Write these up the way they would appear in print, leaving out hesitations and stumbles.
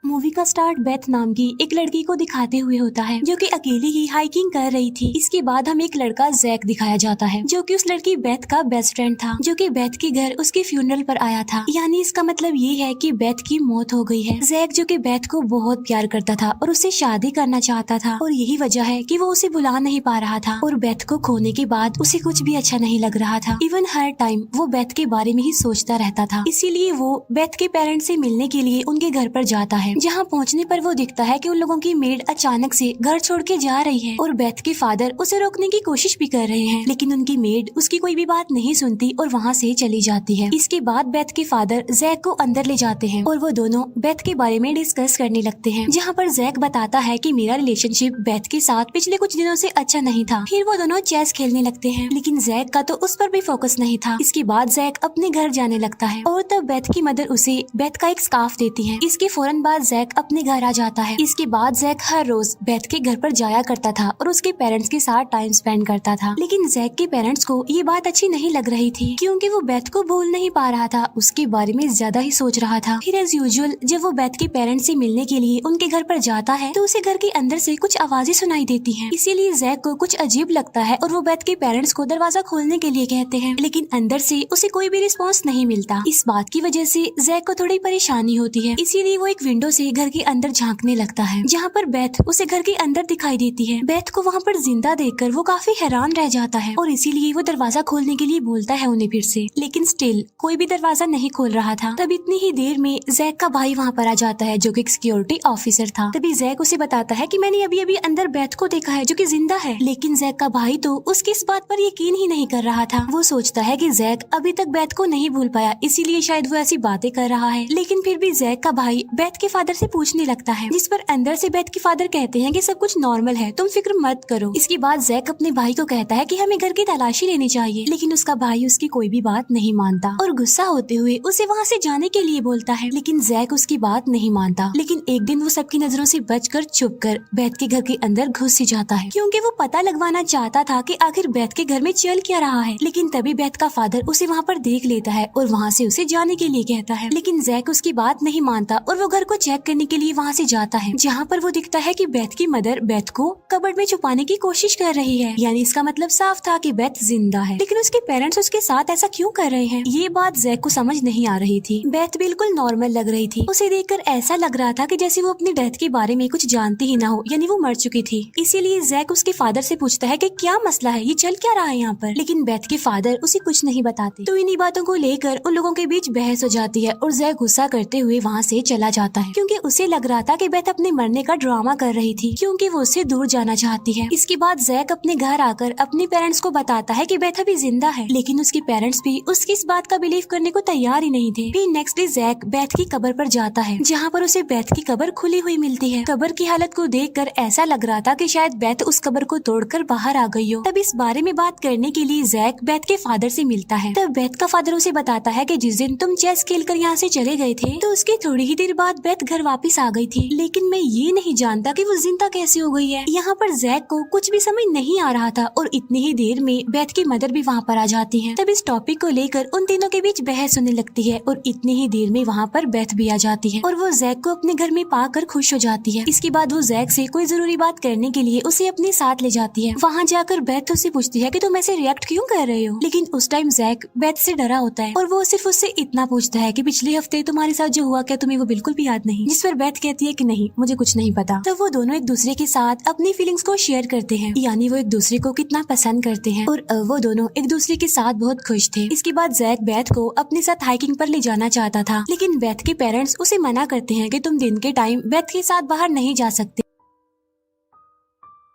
Movie का start Beth नाम की एक लड़की को दिखाते हुए होता है जो कि अकेली ही हाइकिंग कर रही थी। इसके बाद हमें एक लड़का जैक दिखाया जाता है जो कि उस लड़की बेथ का बेस्ट फ्रेंड था, जो कि बेथ के घर उसके फ्यूनरल पर आया था। यानी इसका मतलब ये है कि बेथ की मौत हो गई है। जैक जो कि बेथ को बहुत प्यार करता था और उससे शादी करना चाहता था, और यही वजह है कि वो उसे बुला नहीं पा रहा था। और बेथ को खोने के बाद उसे कुछ भी अच्छा नहीं लग रहा था। इवन हर टाइम वो बेथ के बारे में ही सोचता रहता था। इसीलिए वो बेथ के पेरेंट्स से मिलने के लिए उनके घर पर जाता है। जहाँ पहुँचने पर वो दिखता है कि उन लोगों की मेड अचानक से घर छोड़ के जा रही है और बेथ के फादर उसे रोकने की कोशिश भी कर रहे हैं, लेकिन उनकी मेड उसकी कोई भी बात नहीं सुनती और वहाँ से चली जाती है। इसके बाद बेथ के फादर जैक को अंदर ले जाते हैं और वो दोनों बेथ के बारे में डिस्कस करने लगते हैं, जहाँ पर जैक बताता है कि मेरा रिलेशनशिप बेथ के साथ पिछले कुछ दिनों से अच्छा नहीं था। फिर वो दोनों चेस खेलने लगते हैं, लेकिन जैक का तो उस पर भी फोकस नहीं था। इसके बाद जैक अपने घर जाने लगता है और तब बेथ की मदर उसे बेथ का एक स्कार्फ देती है। इसके फौरन बाद जैक अपने घर आ जाता है। इसके बाद जैक हर रोज बेथ के घर पर जाया करता था और उसके पेरेंट्स के साथ टाइम स्पेंड करता था, लेकिन जैक के पेरेंट्स को ये बात अच्छी नहीं लग रही थी क्योंकि वो बेथ को भूल नहीं पा रहा था, उसके बारे में ज्यादा ही सोच रहा था। फिर एज यूजुअल जब वो बेथ के पेरेंट्स से मिलने के लिए उनके घर पर जाता है तो उसे घर के अंदर से कुछ आवाजें सुनाई देती हैं। इसीलिए जैक को कुछ अजीब लगता है और वो बेथ के पेरेंट्स को दरवाजा खोलने के लिए कहते हैं, लेकिन अंदर से उसे कोई भी रिस्पॉन्स नहीं मिलता। इस बात की वजह से जैक को थोड़ी परेशानी होती है, इसीलिए वो एक विंडो से घर के अंदर झांकने लगता है, जहाँ पर बेथ उसे घर के अंदर दिखाई देती है। बेथ को वहाँ पर जिंदा देखकर वो काफी हैरान रह जाता है और इसीलिए वो दरवाजा खोलने के लिए बोलता है उन्हें फिर से, लेकिन स्टिल कोई भी दरवाजा नहीं खोल रहा था। तब इतनी ही देर में जैक का भाई वहाँ पर आ जाता है जो कि एक सिक्योरिटी ऑफिसर था। तभी जैक उसे बताता है कि मैंने अभी अभी अंदर बेथ को देखा है जो कि जिंदा है, लेकिन जैक का भाई तो उसकी इस बात पर यकीन ही नहीं कर रहा था। वो सोचता है कि जैक अभी तक बेथ को नहीं भूल पाया, इसीलिए शायद वो ऐसी बातें कर रहा है। लेकिन फिर भी जैक का भाई बेथ के फादर से पूछने लगता है, जिस पर अंदर से बेथ के फादर कहते हैं कि सब कुछ नॉर्मल है, तुम फिक्र मत करो। इसके बाद जैक अपने भाई को कहता है कि हमें घर की तलाशी लेनी चाहिए, लेकिन उसका भाई उसकी कोई भी बात नहीं मानता और गुस्सा होते हुए उसे वहाँ से जाने के लिए बोलता है, लेकिन जैक उसकी बात नहीं मानता। लेकिन एक दिन वो सबकी नजरों से बचकर छुपकर बेथ के घर के अंदर घुस ही जाता है, क्योंकि वो पता लगवाना चाहता था कि आखिर बेथ के घर में चल क्या रहा है। लेकिन तभी बेथ का फादर उसे वहाँ पर देख लेता है और वहाँ से उसे जाने के लिए कहता है, लेकिन जैक उसकी बात नहीं मानता और वो घर को चेक करने के लिए वहाँ से जाता है, जहाँ पर वो दिखता है कि बेथ की मदर बेथ को कबर्ड में छुपाने की कोशिश कर रही है। यानी इसका मतलब साफ था कि बेथ जिंदा है, लेकिन उसके पेरेंट्स उसके साथ ऐसा क्यों कर रहे हैं, ये बात जैक को समझ नहीं आ रही थी। बेथ बिल्कुल नॉर्मल लग रही थी, उसे देखकर ऐसा लग रहा था कि जैसे वो अपनी डेथ के बारे में कुछ जानती ही ना हो, यानी वो मर चुकी थी। इसीलिए जैक उसके फादर से पूछता है कि क्या मसला है, ये चल क्या रहा है यहाँ पर, लेकिन बेथ के फादर उसे कुछ नहीं बताते। तो इन्हीं बातों को लेकर उन लोगों के बीच बहस हो जाती है और जैक गुस्सा करते हुए वहाँ से चला जाता है, क्योंकि उसे लग रहा था कि बेथ अपने मरने का ड्रामा कर रही थी, क्योंकि वो उससे दूर जाना चाहती है। इसके बाद जैक अपने घर आकर अपने पेरेंट्स को बताता है कि बेथ अभी जिंदा है, लेकिन उसके पेरेंट्स भी उसकी इस बात का बिलीव करने को तैयार ही नहीं थे। फिर नेक्स्ट डे जैक बेथ की कब्र पर जाता है, जहाँ पर उसे बेथ की कब्र खुली हुई मिलती है। कब्र की हालत को देखकर ऐसा लग रहा था कि शायद बेथ उस कब्र को तोड़कर बाहर आ गई हो। तब इस बारे में बात करने के लिए जैक बेथ के फादर से मिलता है। तब बेथ का फादर उसे बताता है कि जिस दिन तुम चेस खेलकर यहाँ से चले गए थे तो उसके थोड़ी ही देर बाद बेथ घर वापस आ गई थी, लेकिन मैं ये नहीं जानता कि वो जिंदा कैसे हो गई है। यहाँ पर जैक को कुछ भी समझ नहीं आ रहा था और इतनी ही देर में बेथ की मदर भी वहाँ पर आ जाती है। तब इस टॉपिक को लेकर उन तीनों के बीच बहस होने लगती है और इतनी ही देर में वहाँ पर बेथ भी आ जाती है और वो जैक को अपने घर में पाकर खुश हो जाती है। इसके बाद वो जैक से कोई जरूरी बात करने के लिए उसे अपने साथ ले जाती है। वहाँ जाकर बेथ उससे पूछती है कि तुम ऐसे रिएक्ट क्यों कर रहे हो, लेकिन उस टाइम जैक बेथ से डरा होता है और वो सिर्फ उससे इतना पूछता है कि पिछले हफ्ते तुम्हारे साथ जो हुआ क्या तुम्हें वो बिल्कुल भी याद नहीं, जिस पर बेथ कहती है कि नहीं मुझे कुछ नहीं पता। तो वो दोनों एक दूसरे के साथ अपनी फीलिंग्स को शेयर करते हैं, यानी वो एक दूसरे को कितना पसंद करते हैं और वो दोनों एक दूसरे के साथ बहुत खुश थे। इसके बाद जैक बेथ को अपने साथ हाइकिंग पर ले जाना चाहता था, लेकिन बेथ के पेरेंट्स उसे मना करते हैं कि तुम दिन के टाइम बेथ के साथ बाहर नहीं जा सकते।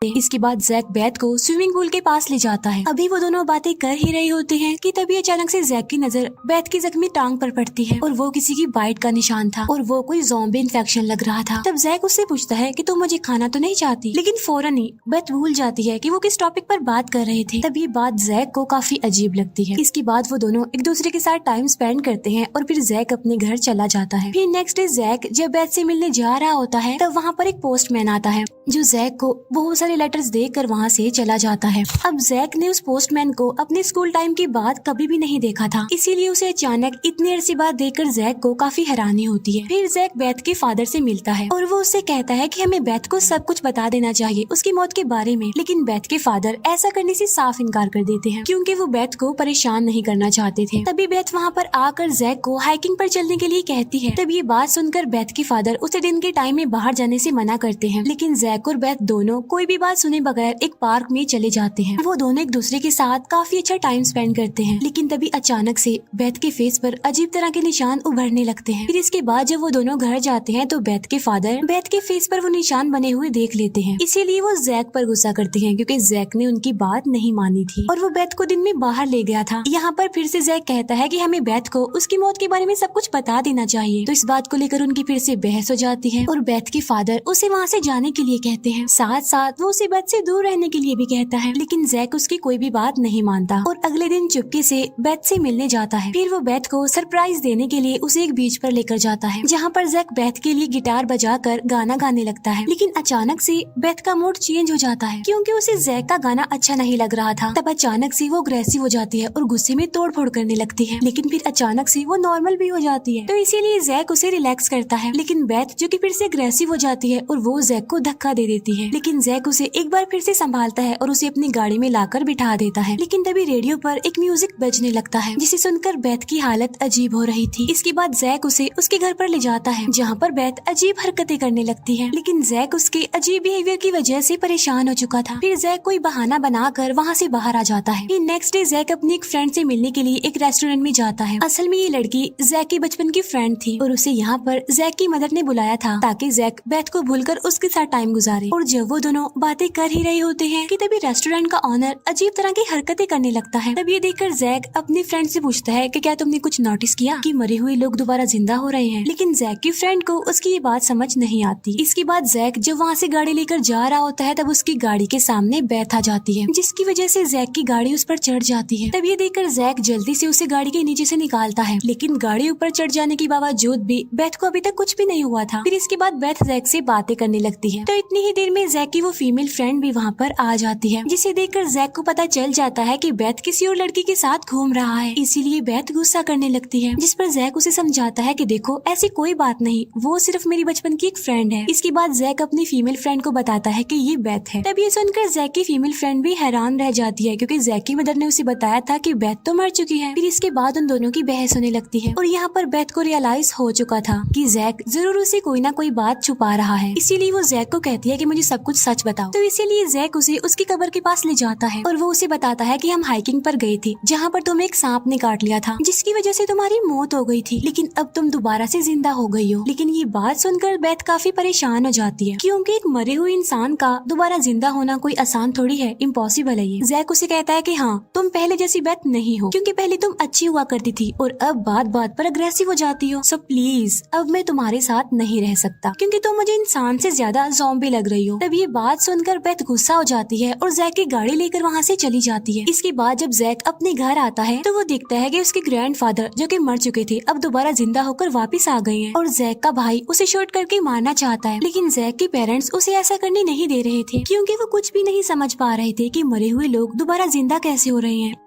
इसके बाद जैक बेथ को स्विमिंग पूल के पास ले जाता है। अभी वो दोनों बातें कर ही रहे होते हैं कि तभी अचानक से जैक की नजर बेथ की जख्मी टांग पर पड़ती है और वो किसी की बाइट का निशान था और वो कोई ज़ॉम्बी इन्फेक्शन लग रहा था। तब जैक उससे पूछता है कि तुम मुझे खाना तो नहीं चाहती, लेकिन फौरन ही बेथ भूल जाती है कि वो किस टॉपिक पर बात कर रहे थे। तब ये बात जैक को काफी अजीब लगती है। इसके बाद वो दोनों एक दूसरे के साथ टाइम स्पेंड करते हैं और फिर जैक अपने घर चला जाता है। फिर नेक्स्ट डे जैक जब बेथ से मिलने जा रहा होता है तब वहाँ पर एक पोस्टमैन आता है जो जैक को बहुत सारे सारे लेटर्स देकर वहाँ से चला जाता है। अब जैक ने उस पोस्टमैन को अपने स्कूल टाइम के बाद कभी भी नहीं देखा था, इसीलिए उसे अचानक इतनी अरसे बाद देखकर जैक को काफी हैरानी होती है। फिर जैक बेथ के फादर से मिलता है और वो उससे कहता है कि हमें बेथ को सब कुछ बता देना चाहिए उसकी मौत के बारे में, लेकिन बेथ के फादर ऐसा करने से साफ इनकार कर देते हैं क्योंकि वो बेथ को परेशान नहीं करना चाहते थे। तभी बेथ वहाँ पर आकर जैक को हाइकिंग पर चलने के लिए कहती है। तब ये बात सुनकर बेथ के फादर उसे दिन के टाइम में बाहर जाने से मना करते हैं, लेकिन जैक और बेथ दोनों कोई भी बात सुने बगैर एक पार्क में चले जाते हैं। वो दोनों एक दूसरे के साथ काफी अच्छा टाइम स्पेंड करते हैं, लेकिन तभी अचानक से बेथ के फेस पर अजीब तरह के निशान उभरने लगते हैं। फिर इसके बाद जब वो दोनों घर जाते हैं तो बेथ के फादर बेथ के फेस पर वो निशान बने हुए देख लेते हैं, इसीलिए वो जैक पर गुस्सा करते हैं क्योंकि जैक ने उनकी बात नहीं मानी थी और वो बेथ को दिन में बाहर ले गया था। यहाँ पर फिर से जैक कहता है कि हमें बेथ को उसकी मौत के बारे में सब कुछ बता देना चाहिए, तो इस बात को लेकर उनकी फिर से बहस हो जाती है और बेथ के फादर उसे वहाँ से जाने के लिए कहते हैं। साथ साथ वो उसे बेथ से दूर रहने के लिए भी कहता है, लेकिन जैक उसकी कोई भी बात नहीं मानता और अगले दिन चुपके से बेथ से मिलने जाता है। फिर वो बेथ को सरप्राइज देने के लिए उसे एक बीच पर लेकर जाता है, जहाँ पर जैक बेथ के लिए गिटार बजाकर गाना गाने लगता है, लेकिन अचानक से बेथ का मूड चेंज हो जाता है क्योंकि उसे जैक का गाना अच्छा नहीं लग रहा था। तब अचानक से वो अग्रेसिव हो जाती है और गुस्से में तोड़ फोड़ करने लगती है, लेकिन फिर अचानक से वो नॉर्मल भी हो जाती है, तो इसीलिए जैक उसे रिलैक्स करता है। लेकिन बेथ जो कि फिर से अग्रेसिव हो जाती है और वो जैक को धक्का दे देती है, लेकिन जैक उसे एक बार फिर से संभालता है और उसे अपनी गाड़ी में लाकर बिठा देता है। लेकिन तभी रेडियो पर एक म्यूजिक बजने लगता है जिसे सुनकर बेथ की हालत अजीब हो रही थी। इसके बाद जैक उसे उसके घर पर ले जाता है जहाँ पर बेथ अजीब हरकतें करने लगती है, लेकिन जैक उसके अजीब बिहेवियर की वजह से परेशान हो चुका था। फिर जैक कोई बहाना बनाकर वहाँ से बाहर आ जाता है। फिर नेक्स्ट डे जैक अपनी एक फ्रेंड से मिलने के लिए एक रेस्टोरेंट में जाता है। असल में ये लड़की जैक की बचपन की फ्रेंड थी और उसे यहाँ पर जैक की मदर ने बुलाया था ताकि जैक बेथ को भूलकर उसके साथ टाइम गुजारे। और जब वो दोनों बातें कर ही रहे होते हैं कि तभी रेस्टोरेंट का ऑनर अजीब तरह की हरकतें करने लगता है। तब ये देखकर जैक अपनी फ्रेंड से पूछता है कि क्या तुमने कुछ नोटिस किया कि मरे हुए लोग दोबारा जिंदा हो रहे हैं, लेकिन जैक की फ्रेंड को उसकी ये बात समझ नहीं आती। इसके बाद जैक जब वहाँ से गाड़ी लेकर जा रहा होता है तब उसकी गाड़ी के सामने बेथ आ जाती है, जिसकी वजह से जैक की गाड़ी उस पर चढ़ जाती है। तब ये देखकर जैक जल्दी से उसे गाड़ी के नीचे से निकालता है, लेकिन गाड़ी ऊपर चढ़ जाने के बावजूद भी बेथ को अभी तक कुछ भी नहीं हुआ था। फिर इसके बाद बेथ जैक से बातें करने लगती है, तो इतनी ही देर में जैक की वो फीमेल फ्रेंड भी वहाँ पर आ जाती है, जिसे देखकर जैक को पता चल जाता है कि बेथ किसी और लड़की के साथ घूम रहा है। इसीलिए बेथ गुस्सा करने लगती है, जिस पर जैक उसे समझाता है कि देखो ऐसी कोई बात नहीं, वो सिर्फ मेरी बचपन की एक फ्रेंड है। इसके बाद जैक अपनी फीमेल फ्रेंड को बताता है कि ये बेथ है। तब ये सुनकर जैक की फीमेल फ्रेंड भी हैरान रह जाती है क्योंकि जैक की मदर ने उसे बताया था कि बेथ तो मर चुकी है। फिर इसके बाद उन दोनों की बहस होने लगती है और यहाँ पर बेथ को रियलाइज हो चुका था कि जैक जरूर उसे कोई ना कोई बात छुपा रहा है, इसीलिए वो जैक को कहती है कि मुझे सब कुछ सच बताओ। तो इसीलिए जैक उसे उसकी कब्र के पास ले जाता है और वो उसे बताता है कि हम हाइकिंग पर गए थे जहाँ पर तुम्हें एक सांप ने काट लिया था, जिसकी वजह से तुम्हारी मौत हो गई थी, लेकिन अब तुम दोबारा से जिंदा हो गई हो। लेकिन ये बात सुनकर बेथ काफी परेशान हो जाती है क्योंकि एक मरे हुए इंसान का दोबारा जिंदा होना कोई आसान थोड़ी है, इम्पॉसिबल है ये। जैक उसे कहता है कि हाँ तुम पहले जैसी बेथ नहीं हो, क्योंकि पहले तुम अच्छी हुआ करती थी और अब बात बात पर अग्रेसिव हो जाती हो। सो प्लीज अब मैं तुम्हारे साथ नहीं रह सकता क्योंकि तुम मुझे इंसान से ज्यादा ज़ॉम्बी लग रही हो। तब ये बात सुनकर बेथ गुस्सा हो जाती है और जैक की गाड़ी लेकर वहाँ से चली जाती है। इसके बाद जब जैक अपने घर आता है तो वो देखता है कि उसके ग्रैंडफादर जो कि मर चुके थे अब दोबारा जिंदा होकर वापस आ गए हैं और जैक का भाई उसे शूट करके मारना चाहता है, लेकिन जैक के पेरेंट्स उसे ऐसा करने नहीं दे रहे थे क्योंकि वो कुछ भी नहीं समझ पा रहे थे कि मरे हुए लोग दोबारा जिंदा कैसे हो रहे हैं।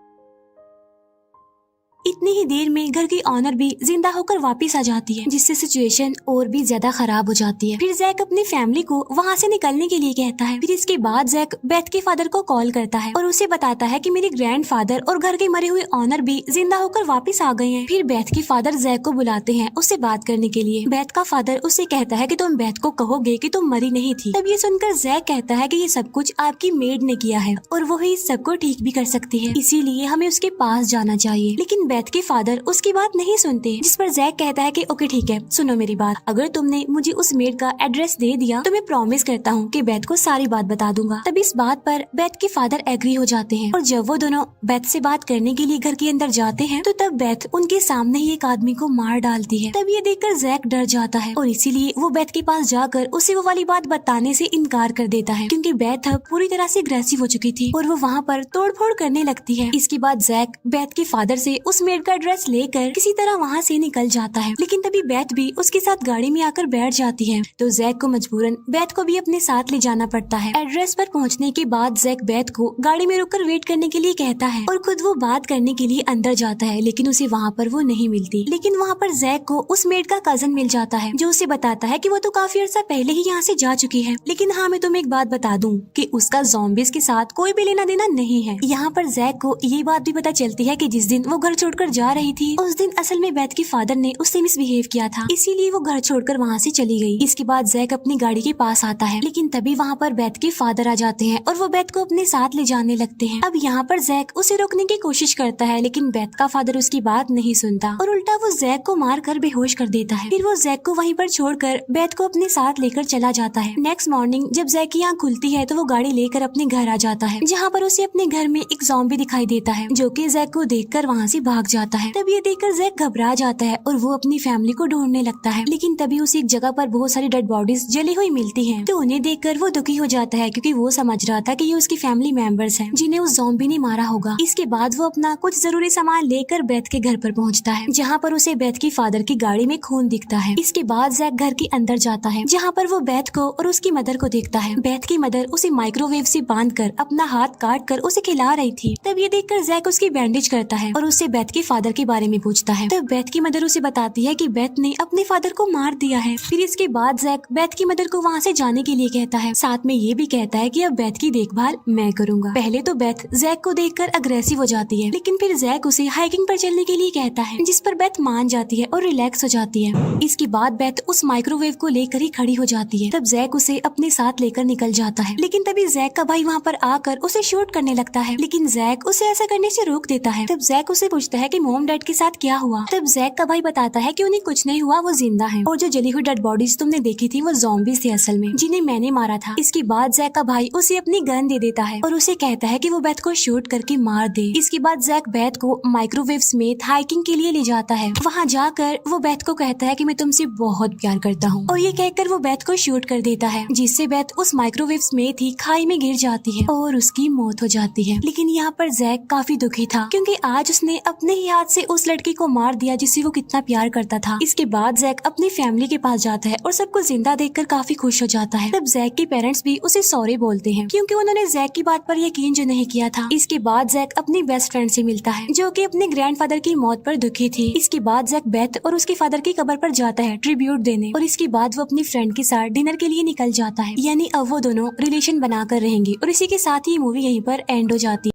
इतनी ही देर में घर की ऑनर भी जिंदा होकर वापस आ जाती है, जिससे सिचुएशन और भी ज्यादा खराब हो जाती है। फिर जैक अपनी फैमिली को वहाँ से निकलने के लिए कहता है। फिर इसके बाद जैक बेथ के फादर को कॉल करता है और उसे बताता है कि मेरे ग्रैंडफादर और घर के मरे हुए ऑनर भी जिंदा होकर वापस आ गए हैं। फिर बेथ के फादर जैक को बुलाते हैं उससे बात करने के लिए। बेथ का फादर उससे कहता है कि तुम बेथ को कहोगे कि तुम मरी नहीं थी। तब ये सुनकर जैक कहता है कि ये सब कुछ आपकी मेड ने किया है और वो ही सबको ठीक भी कर सकती है, इसीलिए हमें उसके पास जाना चाहिए। लेकिन बेथ के फादर उसकी बात नहीं सुनते, जिस पर जैक कहता है कि ओके ठीक है, सुनो मेरी बात, अगर तुमने मुझे उस मेड का एड्रेस दे दिया तो मैं प्रॉमिस करता हूँ कि बेथ को सारी बात बता दूंगा। तब इस बात पर बेथ के फादर एग्री हो जाते हैं और जब वो दोनों बेथ से बात करने के लिए घर के अंदर जाते हैं तो तब बेथ उनके सामने ही एक आदमी को मार डालती है। तब ये देखकर जैक डर जाता है और इसीलिए वो बेथ के पास जाकर उसे वो वाली बात बताने से इनकार कर देता है क्योंकि बेथ अब पूरी तरह से अग्रेसिव हो चुकी थी और वो वहाँ पर तोड़फोड़ करने लगती है। इसके बाद जैक बेथ के फादर से उस मेड का ड्रेस लेकर किसी तरह वहाँ से निकल जाता है। लेकिन तभी बेथ भी उसके साथ गाड़ी में आकर बैठ जाती है, तो जैक को मजबूरन बेथ को भी अपने साथ ले जाना पड़ता है। एड्रेस पर पहुँचने के बाद जैक बेथ को गाड़ी में रुककर वेट करने के लिए कहता है और खुद वो बात करने के लिए अंदर जाता है, लेकिन उसे वहाँ पर वो नहीं मिलती। लेकिन वहाँ पर जैक को उस मेड का कजन मिल जाता है, जो उसे बताता है कि वो तो काफी अर्सा पहले ही यहाँ से जा चुकी है। लेकिन हाँ, मैं तुम्हें एक बात बता दूं कि उसका ज़ॉम्बीज़ के साथ कोई भी लेना देना नहीं है। यहाँ पर जैक को ये बात भी पता चलती है कि जिस दिन वो घर छोड़कर जा रही थी, उस दिन असल में बेथ के फादर ने उससे मिसबिहेव किया था, इसीलिए वो घर छोड़कर वहाँ से चली गई। इसके बाद जैक अपनी गाड़ी के पास आता है, लेकिन तभी वहाँ पर बेथ के फादर आ जाते हैं और वो बेथ को अपने साथ ले जाने लगते हैं। अब यहाँ पर जैक उसे रोकने की कोशिश करता है, लेकिन बेथ का फादर उसकी बात नहीं सुनता और उल्टा वो जैक को मार कर बेहोश कर देता है। फिर वो जैक को वहीं पर छोड़कर बेथ को अपने साथ लेकर चला जाता है। नेक्स्ट मॉर्निंग जब जैक की आँख खुलती है तो वो गाड़ी लेकर अपने घर आ जाता है, जहाँ पर उसे अपने घर में एक ज़ॉम्बी दिखाई देता है, जो कि जैक को देखकर वहाँ से भाग जाता है। तब ये देखकर जैक घबरा जाता है और वो अपनी फैमिली को ढूंढने लगता है। लेकिन तभी उसे एक जगह पर बहुत सारी डेड बॉडीज जली हुई मिलती हैं, तो उन्हें देखकर वो दुखी हो जाता है, क्योंकि वो समझ रहा था कि ये उसकी फैमिली मेंबर्स हैं, जिन्हें उस ज़ॉम्बी ने मारा होगा। इसके बाद वो अपना कुछ जरूरी सामान लेकर बेथ के घर पर पहुँचता है, जहाँ पर उसे बेथ की फादर की गाड़ी में खून दिखता है। इसके बाद जैक घर के अंदर जाता है, जहाँ पर वो बेथ को और उसकी मदर को देखता है। बेथ की मदर उसे माइक्रोवेव से बांधकर अपना हाथ काट कर उसे खिला रही थी। तब ये देखकर जैक उसकी बैंडेज करता है और उससे बेथ के फादर के बारे में पूछता है। तब बेथ की मदर उसे बताती है कि बेथ ने अपने फादर को मार दिया है। फिर इसके बाद जैक बेथ की मदर को वहाँ से जाने के लिए कहता है, साथ में ये भी कहता है कि अब बेथ की देखभाल मैं करूँगा। पहले तो बेथ जैक को देखकर अग्रेसिव हो जाती है, लेकिन फिर जैक उसे हाइकिंग पर चलने के लिए कहता है, जिस पर बेथ मान जाती है और रिलैक्स हो जाती है। इसके बाद बेथ उस माइक्रोवेव को लेकर ही खड़ी हो जाती है। तब जैक उसे अपने साथ लेकर निकल जाता है, लेकिन तभी जैक का भाई वहाँ पर आकर उसे शूट करने लगता है, लेकिन जैक उसे ऐसा करने से रोक देता है। तब जैक उसे पूछता है कि मॉम डैड के साथ क्या हुआ। तब जैक का भाई बताता है कि उन्हें कुछ नहीं हुआ, वो जिंदा है, और जो जली हुई डेड बॉडीज तुमने देखी थी वो ज़ॉम्बीज़ थे असल में, जिन्हें मैंने मारा था। इसके बाद जैक का भाई उसे अपनी गन दे देता है और उसे कहता है कि वो बेथ को शूट करके मार दे। इसके बाद जैक बेथ को माइक्रोवेव समेत हाइकिंग के लिए ले जाता है। वहाँ जाकर वो बेथ को कहता है कि मैं तुमसे बहुत प्यार करता हूँ, और ये कहकर वो बेथ को शूट कर देता है, जिससे बेथ उस माइक्रोवेव समेत ही खाई में गिर जाती है और उसकी मौत हो जाती है। लेकिन यहाँ पर जैक काफी दुखी था, क्योंकि आज उसने अपने ही हाथ से उस लड़की को मार दिया जिससे वो कितना प्यार करता था। इसके बाद जैक अपनी फैमिली के पास जाता है और सबको जिंदा देखकर काफी खुश हो जाता है। तब जैक के पेरेंट्स भी उसे सॉरी बोलते हैं, क्योंकि उन्होंने जैक की बात पर यकीन जो नहीं किया था। इसके बाद जैक अपनी बेस्ट फ्रेंड से मिलता है, जो कि अपने ग्रैंडफादर की मौत पर दुखी थी। इसके बाद जैक बेथ और उसके फादर की कब्र पर जाता है ट्रिब्यूट देने, और इसके बाद वो अपनी फ्रेंड के साथ डिनर के लिए निकल जाता है। यानी अब वो दोनों रिलेशन बनाकर रहेंगे, और इसी के साथ ही मूवी यहीं पर एंड हो जाती है।